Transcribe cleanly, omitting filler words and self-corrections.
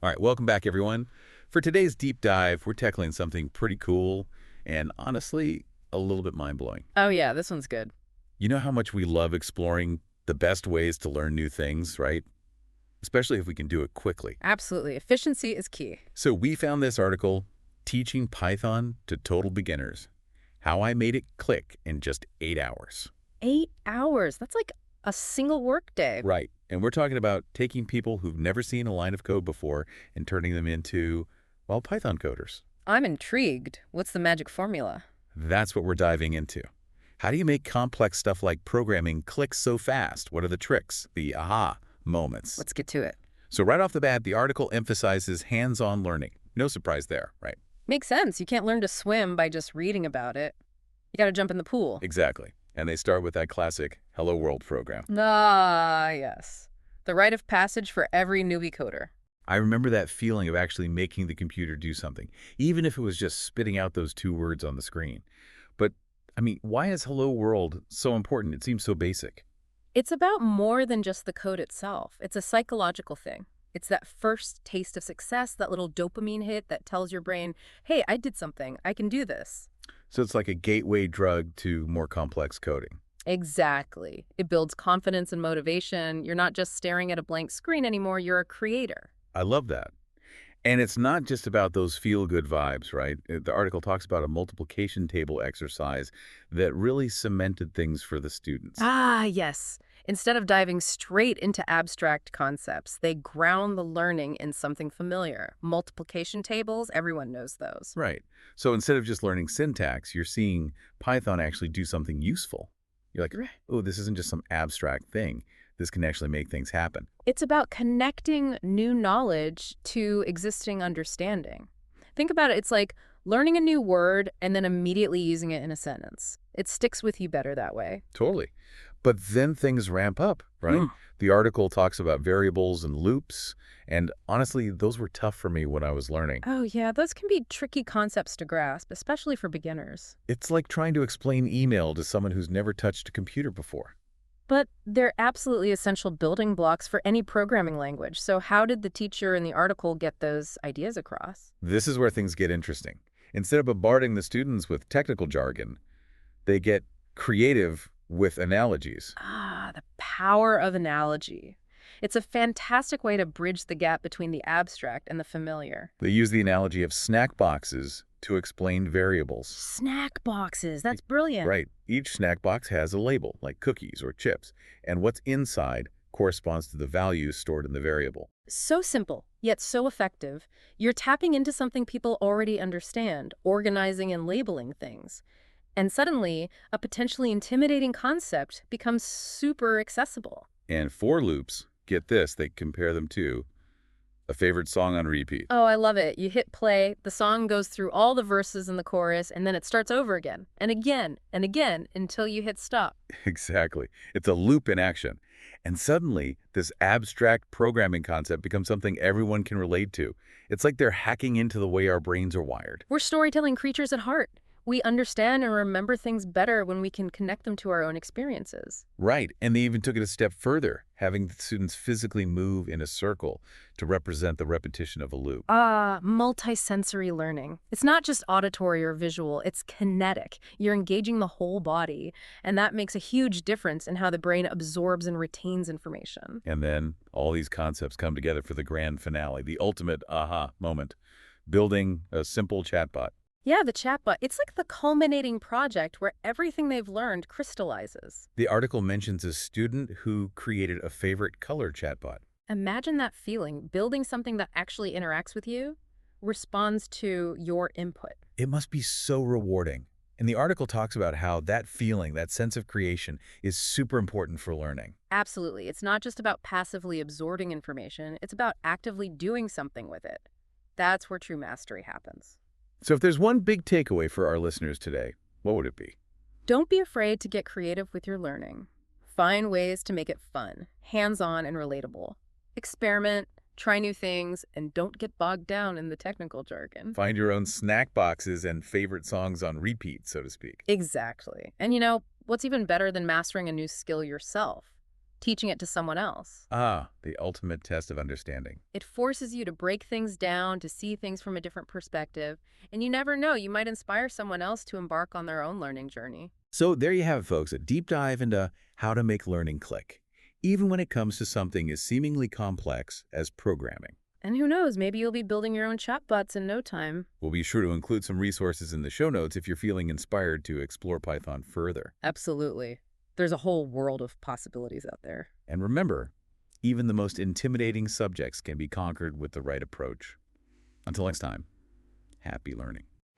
All right, welcome back, everyone. For today's deep dive, we're tackling something pretty cool and honestly, a little bit mind-blowing. Oh yeah, this one's good. You know how much we love exploring the best ways to learn new things, right? Especially if we can do it quickly. Absolutely. Efficiency is key. So we found this article, Teaching Python to Total Beginners, How I Made It Click in Just 8 Hours. 8 hours. That's like a single workday. Right, and we're talking about taking people who've never seen a line of code before and turning them into, well, Python coders. I'm intrigued. What's the magic formula? That's what we're diving into. How do you make complex stuff like programming click so fast? What are the tricks, the aha moments? Let's get to it. So right off the bat, the article emphasizes hands-on learning. No surprise there, right? Makes sense. You can't learn to swim by just reading about it. You got to jump in the pool. Exactly. And they start with that classic Hello World program. Ah, yes. The rite of passage for every newbie coder. I remember that feeling of actually making the computer do something, even if it was just spitting out those two words on the screen. But, I mean, why is Hello World so important? It seems so basic. It's about more than just the code itself. It's a psychological thing. It's that first taste of success, that little dopamine hit that tells your brain, hey, I did something. I can do this. So it's like a gateway drug to more complex coding. Exactly. It builds confidence and motivation. You're not just staring at a blank screen anymore. You're a creator. I love that. And it's not just about those feel-good vibes, right? The article talks about a multiplication table exercise that really cemented things for the students. Ah, yes. Instead of diving straight into abstract concepts, they ground the learning in something familiar. Multiplication tables, everyone knows those. Right. So instead of just learning syntax, you're seeing Python actually do something useful. You're like, Right. oh, this isn't just some abstract thing. This can actually make things happen. It's about connecting new knowledge to existing understanding. Think about it. It's like learning a new word and then immediately using it in a sentence. It sticks with you better that way. Totally. But then things ramp up, right? Mm. The article talks about variables and loops, and honestly, those were tough for me when I was learning. Oh, yeah, those can be tricky concepts to grasp, especially for beginners. It's like trying to explain email to someone who's never touched a computer before. But they're absolutely essential building blocks for any programming language. So how did the teacher in the article get those ideas across? This is where things get interesting. Instead of bombarding the students with technical jargon, they get creative with analogies. Ah, the power of analogy. It's a fantastic way to bridge the gap between the abstract and the familiar. They use the analogy of snack boxes to explain variables. Snack boxes, that's brilliant. Right. Each snack box has a label, like cookies or chips, and what's inside corresponds to the values stored in the variable. So simple, yet so effective. You're tapping into something people already understand, organizing and labeling things. And suddenly, a potentially intimidating concept becomes super accessible. And for loops, get this, they compare them to a favorite song on repeat. Oh, I love it. You hit play, the song goes through all the verses in the chorus, and then it starts over again, and again, until you hit stop. Exactly. It's a loop in action. And suddenly, this abstract programming concept becomes something everyone can relate to. It's like they're hacking into the way our brains are wired. We're storytelling creatures at heart. We understand and remember things better when we can connect them to our own experiences. Right. And they even took it a step further, having the students physically move in a circle to represent the repetition of a loop. Ah, multisensory learning. It's not just auditory or visual, it's kinetic. You're engaging the whole body, and that makes a huge difference in how the brain absorbs and retains information. And then all these concepts come together for the grand finale, the ultimate aha moment, building a simple chatbot. Yeah, the chatbot, it's like the culminating project where everything they've learned crystallizes. The article mentions a student who created a favorite color chatbot. Imagine that feeling, building something that actually interacts with you, responds to your input. It must be so rewarding. And the article talks about how that feeling, that sense of creation, is super important for learning. Absolutely. It's not just about passively absorbing information, it's about actively doing something with it. That's where true mastery happens. So if there's one big takeaway for our listeners today, what would it be? Don't be afraid to get creative with your learning. Find ways to make it fun, hands-on, and relatable. Experiment, try new things, and don't get bogged down in the technical jargon. Find your own snack boxes and favorite songs on repeat, so to speak. Exactly. And you know, what's even better than mastering a new skill yourself? teaching it to someone else. Ah, the ultimate test of understanding. It forces you to break things down, to see things from a different perspective, and you never know, you might inspire someone else to embark on their own learning journey. So there you have it, folks, a deep dive into how to make learning click, even when it comes to something as seemingly complex as programming. And who knows, maybe you'll be building your own chatbots in no time. We'll be sure to include some resources in the show notes if you're feeling inspired to explore Python further. Absolutely. There's a whole world of possibilities out there. And remember, even the most intimidating subjects can be conquered with the right approach. Until next time, happy learning.